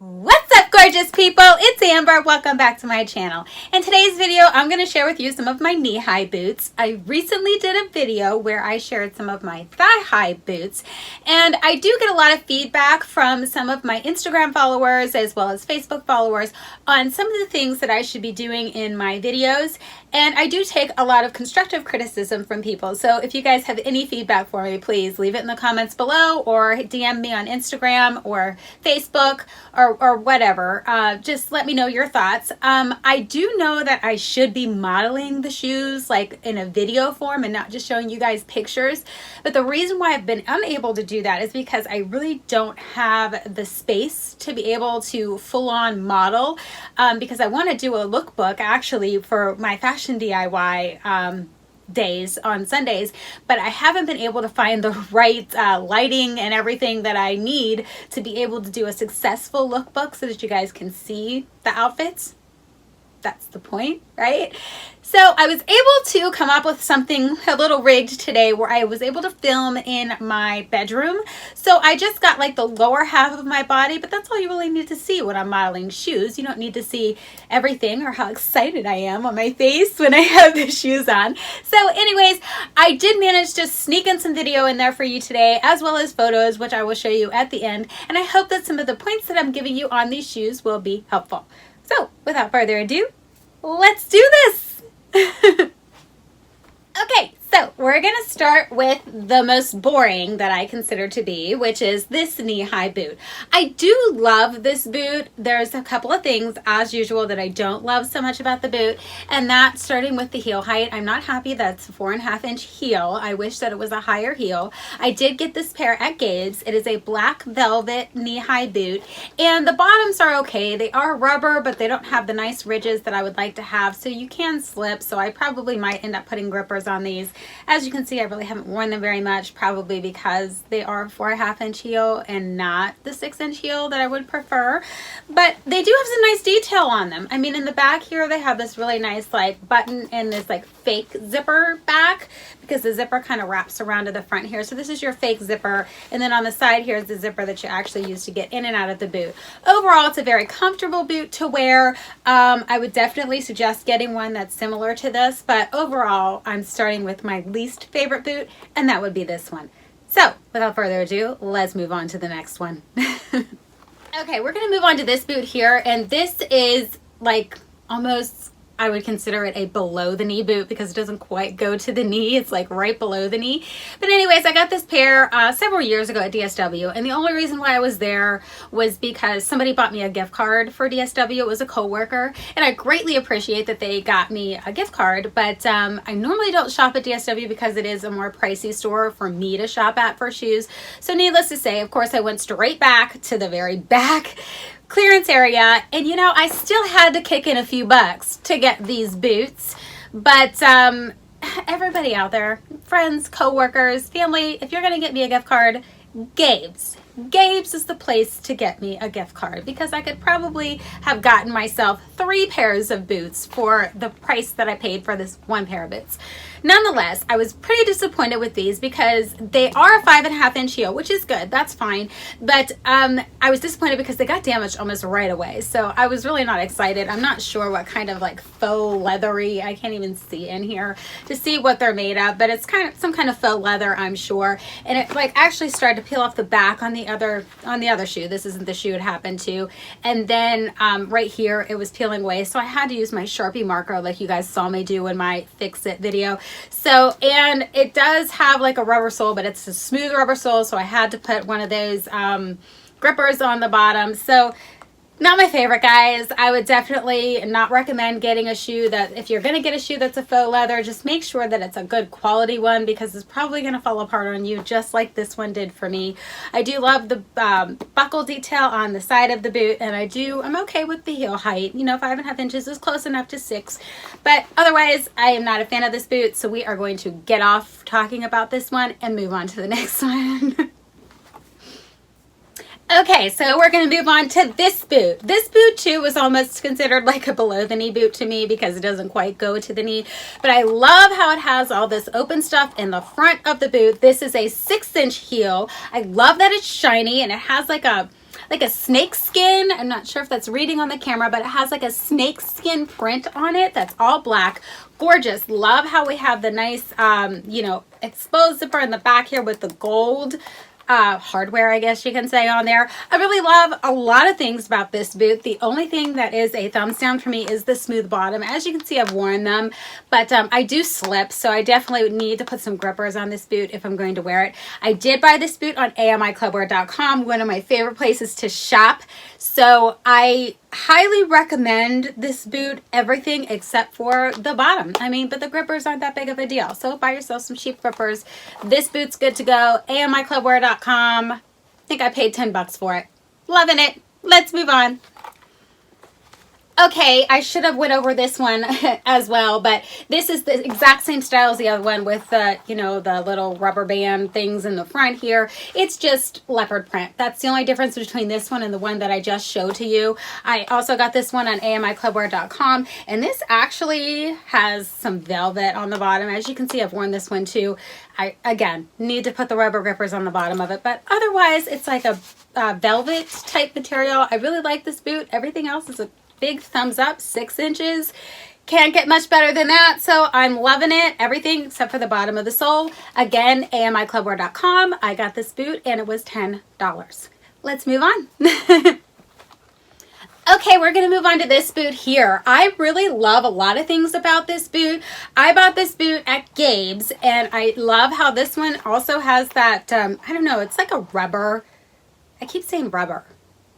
What's up, gorgeous people? It's Amber. Welcome back to my channel. In today's video, I'm going to share with you some of my knee-high boots. I recently did a video where I shared some of my thigh-high boots, and I do get a lot of feedback from some of my Instagram followers as well as Facebook followers on some of the things that I should be doing in my videos, and I do take a lot of constructive criticism from people. So if you guys have any feedback for me, please leave it in the comments below or DM me on Instagram or Facebook or whatever. Just let me know your thoughts. I do know that I should be modeling the shoes like in a video form and not just showing you guys pictures. But the reason why I've been unable to do that is because I really don't have the space to be able to full on model because I want to do a lookbook actually for my fashion DIY days on Sundays, but I haven't been able to find the right lighting and everything that I need to be able to do a successful lookbook so that you guys can see the outfits. That's the point, right? So I was able to come up with something a little rigged today where I was able to film in my bedroom. So I just got like the lower half of my body, but that's all you really need to see when I'm modeling shoes. You don't need to see everything or how excited I am on my face when I have the shoes on. So anyways, I did manage to sneak in some video in there for you today, as well as photos, which I will show you at the end. And I hope that some of the points that I'm giving you on these shoes will be helpful. So without further ado, let's do this. Okay, so we're going to start with the most boring that I consider to be, which is this knee-high boot. I do love this boot. There's a couple of things, as usual, that I don't love so much about the boot, and that's starting with the heel height. I'm not happy that's a 4.5-inch heel. I wish that it was a higher heel. I did get this pair at Gabe's. It is a black velvet knee-high boot, and the bottoms are okay. They are rubber, but they don't have the nice ridges that I would like to have, so you can slip, so I probably might end up putting grippers on these. As you can see, I really haven't worn them very much, probably because they are 4.5-inch heel and not the 6-inch heel that I would prefer. But they do have some nice detail on them. I mean, in the back here, they have this really nice like button and this like fake zipper back because the zipper kind of wraps around to the front here. So this is your fake zipper. And then on the side here is the zipper that you actually use to get in and out of the boot. Overall, it's a very comfortable boot to wear. I would definitely suggest getting one that's similar to this, but overall, I'm starting with my least favorite boot, and that would be this one. So without further ado, let's move on to the next one. Okay, we're going to move on to this boot here, and this is like almost, I would consider it a below the knee boot because it doesn't quite go to the knee. It's like right below the knee. But anyways, I got this pair several years ago at DSW, and the only reason why I was there was because somebody bought me a gift card for DSW. It was a coworker, and I greatly appreciate that they got me a gift card, but I normally don't shop at DSW because it is a more pricey store for me to shop at for shoes. So needless to say, of course, I went straight back to the very back clearance area, and you know, I still had to kick in a few bucks to get these boots. But everybody out there, friends, co-workers, family, if you're gonna get me a gift card, Gabe's is the place to get me a gift card because I could probably have gotten myself 3 pairs of boots for the price that I paid for this one pair of boots. Nonetheless, I was pretty disappointed with these because they are a 5.5-inch heel, which is good. That's fine. But I was disappointed because they got damaged almost right away. So I was really not excited. I'm not sure what kind of like faux leathery, I can't even see in here to see what they're made of, but it's kind of some kind of faux leather, I'm sure. And it like actually started to peel off the back on the other shoe. This isn't the shoe it happened to. And then right here, it was peeling away. So I had to use my Sharpie marker like you guys saw me do in my Fix It video. So, and it does have like a rubber sole, but it's a smooth rubber sole. So I had to put one of those grippers on the bottom. So not my favorite, guys. I would definitely not recommend getting a shoe that, if you're going to get a shoe that's a faux leather, just make sure that it's a good quality one because it's probably going to fall apart on you just like this one did for me. I do love the buckle detail on the side of the boot, and I'm okay with the heel height. You know, 5.5 inches is close enough to 6, but otherwise I am not a fan of this boot, so we are going to get off talking about this one and move on to the next one. Okay, so we're going to move on to this boot. This boot too was almost considered like a below the knee boot to me because it doesn't quite go to the knee. But I love how it has all this open stuff in the front of the boot. This is a 6-inch heel. I love that it's shiny and it has like a like a snake skin. I'm not sure if that's reading on the camera, but it has like a snake skin print on it that's all black. Gorgeous. Love how we have the nice, you know, exposed zipper in the back here with the gold hardware, I guess you can say, on there. I really love a lot of things about this boot. The only thing that is a thumbs down for me is the smooth bottom. As you can see, I've worn them, but I do slip, so I definitely need to put some grippers on this boot if I'm going to wear it. I did buy this boot on amiclubwear.com, one of my favorite places to shop, so I highly recommend this boot, everything except for the bottom. I mean, but the grippers aren't that big of a deal, so buy yourself some cheap grippers. This boot's good to go. amiclubwear.com. I think I paid 10 bucks for it. Loving it. Let's move on. Okay, I should have went over this one as well, but this is the exact same style as the other one with the, you know, the little rubber band things in the front here. It's just leopard print. That's the only difference between this one and the one that I just showed to you. I also got this one on amiclubwear.com, and this actually has some velvet on the bottom. As you can see, I've worn this one too. I, again, need to put the rubber grippers on the bottom of it, but otherwise it's like a velvet type material. I really like this boot. Everything else is a big thumbs up, 6 inches. Can't get much better than that, so I'm loving it. Everything except for the bottom of the sole. Again, amiclubwear.com. I got this boot and it was $10. Let's move on. Okay, we're going to move on to this boot here. I really love a lot of things about this boot. I bought this boot at Gabe's, and I love how this one also has that, I don't know, it's like a rubber. I keep saying rubber.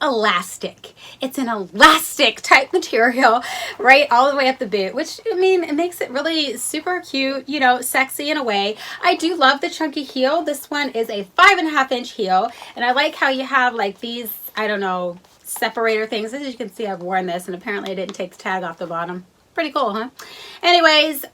Elastic. It's an elastic type material right all the way up the boot, which, I mean, it makes it really super cute, you know, sexy in a way. I do love the chunky heel. This one is a 5.5 inch heel, and I like how you have like these, I don't know, separator things. As you can see, I've worn this, and apparently I didn't take the tag off the bottom. Pretty cool, huh? Anyways,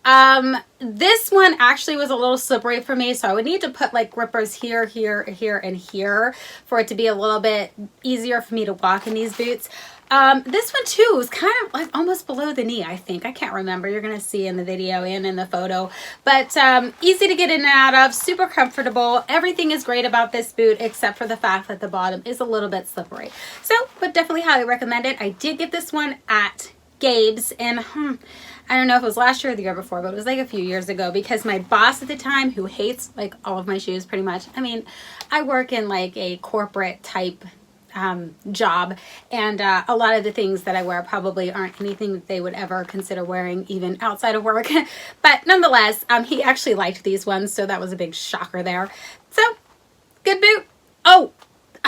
this one actually was a little slippery for me, so I would need to put like grippers here, here, here, and here for it to be a little bit easier for me to walk in these boots. This one too was kind of like almost below the knee, I think. I can't remember. You're going to see in the video and in the photo. But easy to get in and out of, super comfortable. Everything is great about this boot except for the fact that the bottom is a little bit slippery. So, but definitely highly recommend it. I did get this one at Gabe's, and I don't know if it was last year or the year before, but it was like a few years ago, because my boss at the time, who hates like all of my shoes pretty much. I mean, I work in like a corporate type job, and a lot of the things that I wear probably aren't anything that they would ever consider wearing even outside of work. But nonetheless, he actually liked these ones, so that was a big shocker there. So, good boot. Oh,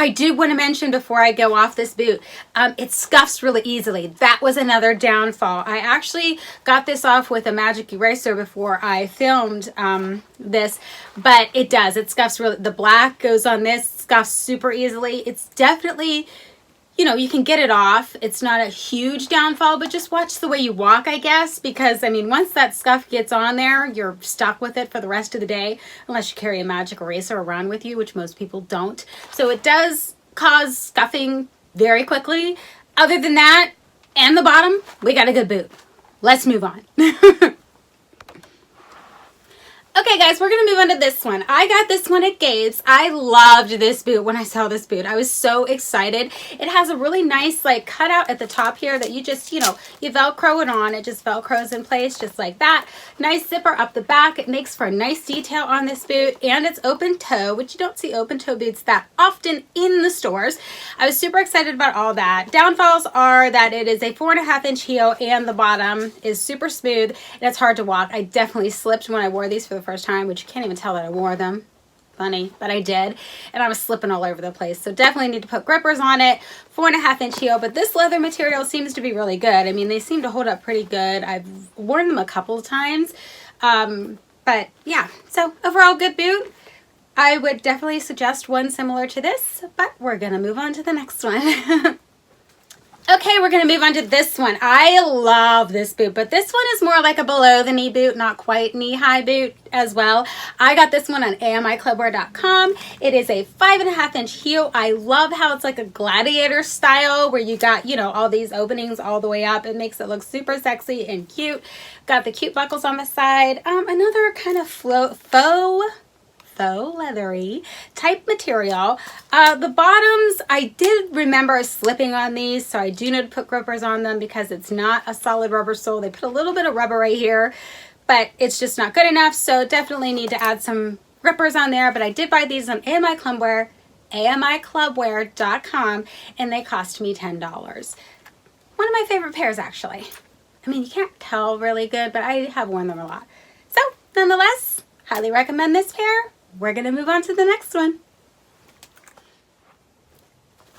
I do want to mention before I go off this boot, it scuffs really easily. That was another downfall. I actually got this off with a magic eraser before I filmed this, but it does. It scuffs really. The black goes on this, scuffs super easily. It's definitely, you know, you can get it off. It's not a huge downfall, but just watch the way you walk, I guess, because, I mean, once that scuff gets on there, you're stuck with it for the rest of the day, unless you carry a magic eraser around with you, which most people don't. So it does cause scuffing very quickly. Other than that, and the bottom, we got a good boot. Let's move on. Okay, guys, we're going to move on to this one. I got this one at Gabe's. I loved this boot when I saw this boot. I was so excited. It has a really nice, like, cutout at the top here that you just, you know, you Velcro it on. It just Velcros in place just like that. Nice zipper up the back. It makes for a nice detail on this boot. And it's open toe, which you don't see open toe boots that often in the stores. I was super excited about all that. Downfalls are that it is a 4.5 inch heel and the bottom is super smooth and it's hard to walk. I definitely slipped when I wore these for the first time, which you can't even tell that I wore them. Funny, but I did, and I was slipping all over the place, so definitely need to put grippers on it. 4.5 inch heel, but this leather material seems to be really good. I mean, they seem to hold up pretty good. I've worn them a couple of times, but yeah, so overall good boot. I would definitely suggest one similar to this, but we're gonna move on to the next one. Okay, we're going to move on to this one. I love this boot, but this one is more like a below the knee boot, not quite knee-high boot as well. I got this one on amiclubwear.com. It is a 5.5 inch heel. I love how it's like a gladiator style where you got, you know, all these openings all the way up. It makes it look super sexy and cute. Got the cute buckles on the side. Another kind of faux faux leathery type material. The bottoms, I did remember slipping on these, so I do need to put grippers on them because it's not a solid rubber sole. They put a little bit of rubber right here, but it's just not good enough, so definitely need to add some grippers on there. But I did buy these on AMI Clubwear, amiclubwear.com, and they cost me $10. One of my favorite pairs, actually. I mean, you can't tell really good, but I have worn them a lot. So, nonetheless, highly recommend this pair. We're going to move on to the next one.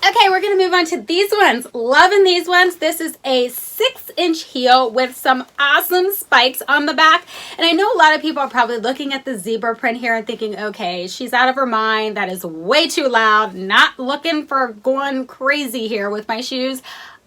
Okay, we're going to move on to these ones. Loving these ones. This is a 6-inch heel with some awesome spikes on the back. And I know a lot of people are probably looking at the zebra print here and thinking, okay, she's out of her mind. That is way too loud. Not looking for going crazy here with my shoes.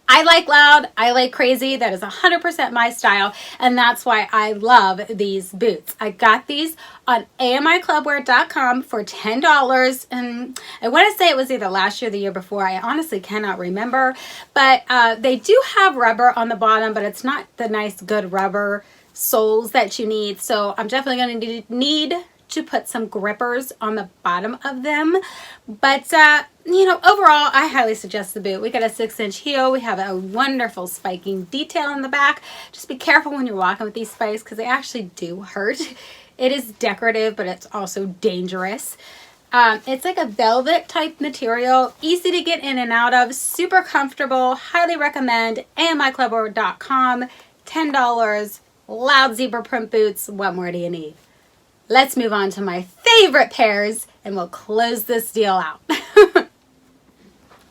I like loud, I like crazy. That is 100% my style, and that's why I love these boots. I got these on amiclubwear.com for $10, and I want to say it was either last year or the year before. I honestly cannot remember, but they do have rubber on the bottom, but it's not the nice, good rubber soles that you need, so I'm definitely going to need to put some grippers on the bottom of them. But you know, overall, I highly suggest the boot. We got a 6-inch heel. We have a wonderful spiking detail in the back. Just be careful when you're walking with these spikes because they actually do hurt. It is decorative, but it's also dangerous. It's like a velvet type material, easy to get in and out of, super comfortable. Highly recommend. amiclubwear.com, $10, loud zebra print boots. What more do you need? Let's move on to my favorite pairs and we'll close this deal out.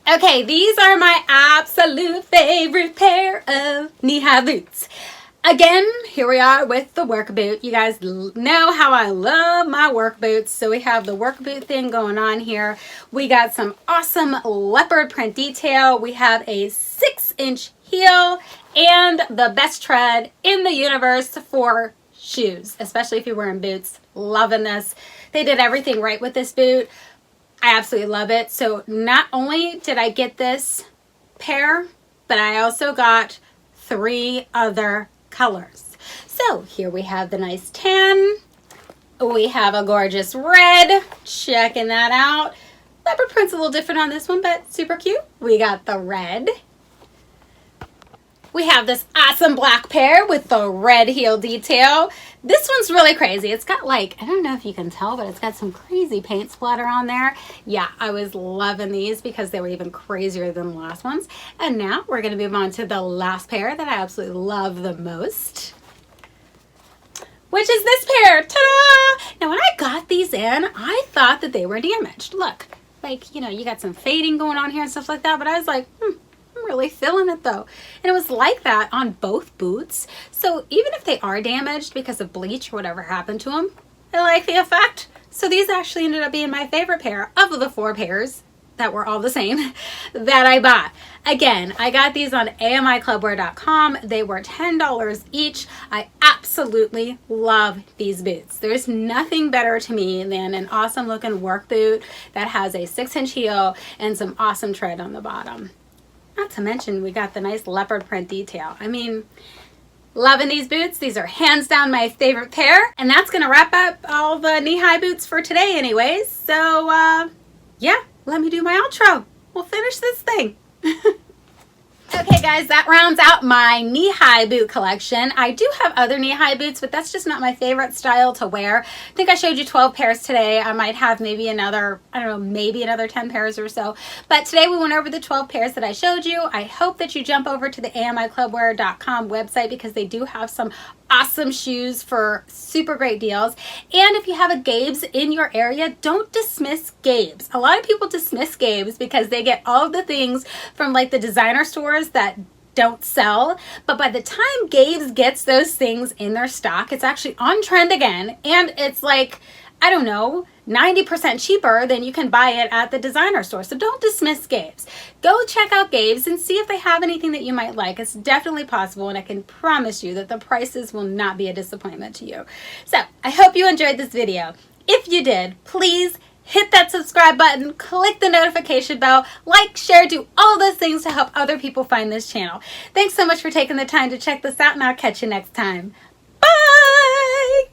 Okay, these are my absolute favorite pair of knee-high boots. Again, here we are with the work boot. You guys know how I love my work boots. So we have the work boot thing going on here. We got some awesome leopard print detail. We have a 6-inch heel and the best tread in the universe for shoes, especially if you're wearing boots. Loving this. They did everything right with this boot. I absolutely love it. So not only did I get this pair, but I also got 3 other colors. So here we have the nice tan. We have a gorgeous red. Checking that out. Leopard print's a little different on this one, but super cute. We got the red. We have this awesome black pair with the red heel detail. This one's really crazy. It's got like, I don't know if you can tell, but it's got some crazy paint splatter on there. Yeah, I was loving these because they were even crazier than the last ones. And now we're going to move on to the last pair that I absolutely love the most, which is this pair. Ta-da! Now when I got these in, I thought that they were damaged. Look, like, you know, you got some fading going on here and stuff like that, but I was like, I'm really feeling it though. And it was like that on both boots. So even if they are damaged because of bleach or whatever happened to them, I like the effect. So these actually ended up being my favorite pair of the 4 pairs that were all the same that I bought. Again, I got these on amiclubwear.com. They were $10 each. I absolutely love these boots. There's nothing better to me than an awesome looking work boot that has a 6-inch heel and some awesome tread on the bottom. Not to mention we got the nice leopard print detail. I mean, loving these boots. These are hands down my favorite pair. And that's going to wrap up all the knee-high boots for today anyways. So, yeah, let me do my outro. We'll finish this thing. Okay guys, that rounds out my knee-high boot collection. I do have other knee-high boots, but that's just not my favorite style to wear. I think I showed you 12 pairs today. I might have maybe another, I don't know, maybe another 10 pairs or so. But today we went over the 12 pairs that I showed you. I hope that you jump over to the amiclubwear.com website because they do have some awesome shoes for super great deals. And if you have a Gabe's in your area, don't dismiss Gabe's. A lot of people dismiss Gabe's because they get all of the things from like the designer stores that don't sell, but by the time Gabe's gets those things in their stock, it's actually on trend again, and it's like, I don't know, 90% cheaper than you can buy it at the designer store. So don't dismiss Gabe's. Go check out Gabe's and see if they have anything that you might like. It's definitely possible, and I can promise you that the prices will not be a disappointment to you. So I hope you enjoyed this video. If you did, please hit that subscribe button, click the notification bell, like, share, do all those things to help other people find this channel. Thanks so much for taking the time to check this out, and I'll catch you next time. Bye!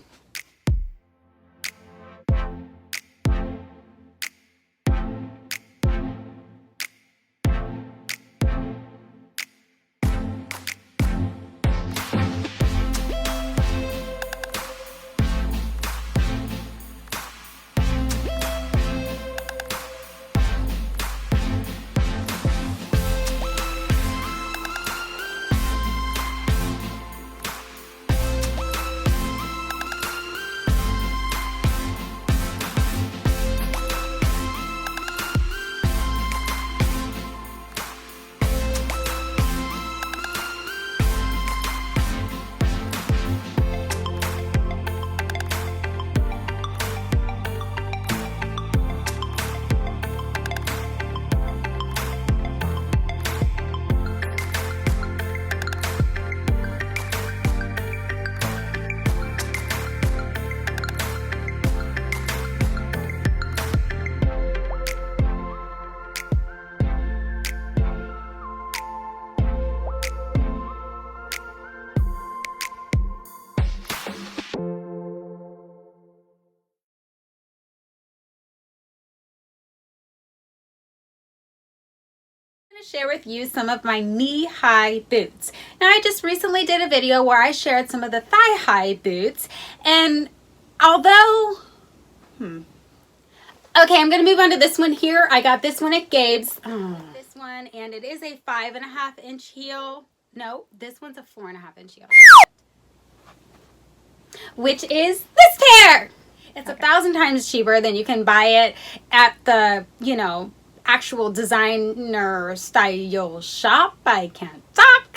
to share with you some of my knee-high boots. Now, I just recently did a video where I shared some of the thigh-high boots, and although, okay, I'm going to move on to this one here. I got this one at Gabe's. This one, and it is a 5.5-inch heel. No, this one's a 4.5-inch heel, which is this pair. It's 1,000 times cheaper than you can buy it at the, actual designer style shop. I can't talk.